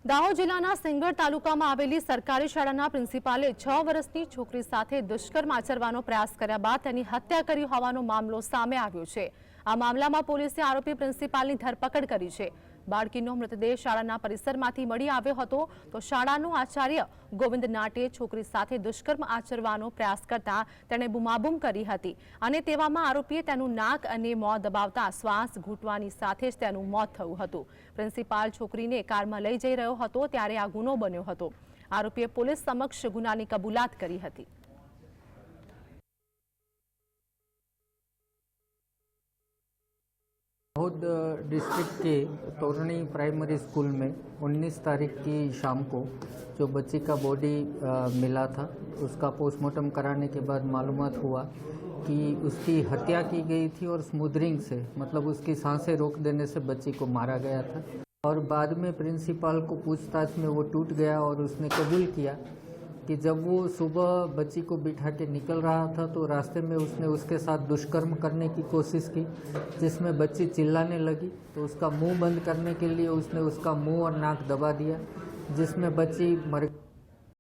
દાહોદ જિલ્લાના સિંગર તાલુકામાં આવેલી સરકારી શાળાના પ્રિન્સિપાલે 6 વર્ષની છોકરી સાથે દુષ્કર્મ આચરવાનો પ્રયાસ કર્યા બાદ તેની હત્યા કરી હોવાનો મામલો સામે આવ્યો છે। આ મામલામાં પોલીસે આરોપી પ્રિન્સિપાલની ધરપકડ કરી છે। બાળકીનો મૃતદેહ શાળાના પરિસરમાંથી મળી આવ્યો હતો તો શાળાનો આચાર્ય ગોવિંદ નાટે છોકરી સાથે દુષ્કર્મ આચરવાનો પ્રયાસ કરતા તેણે બૂમાબૂમ કરી હતી અને તેવામાં આરોપીએ તેનું નાક અને મોં દબાવતા શ્વાસ ઘૂંટવાની સાથે જ તેનું મોત થયું હતું। પ્રિન્સિપાલ છોકરીને કારમાં લઈ જઈ રહ્યો હતો ત્યારે આ ગુનો બન્યો હતો। આરોપીએ પોલીસ સમક્ષ ગુનાની કબૂલાત કરી હતી। दाहोद डिस्ट्रिक्ट के तोरणी प्राइमरी स्कूल में 19 तारीख की शाम को जो बच्ची का बॉडी मिला था उसका पोस्टमार्टम कराने के बाद मालूमात हुआ कि उसकी हत्या की गई थी और स्मूदरिंग से मतलब उसकी सांसें रोक देने से बच्ची को मारा गया था। और बाद में प्रिंसिपल को पूछताछ में वो टूट गया और उसने कबूल किया कि जब वो सुबह बच्ची को बिठा के निकल रहा था तो रास्ते में उसने उसके साथ दुष्कर्म करने की कोशिश की, जिसमें बच्ची चिल्लाने लगी तो उसका मुंह बंद करने के लिए उसने उसका मुंह और नाक दबा दिया, जिसमें बच्ची मर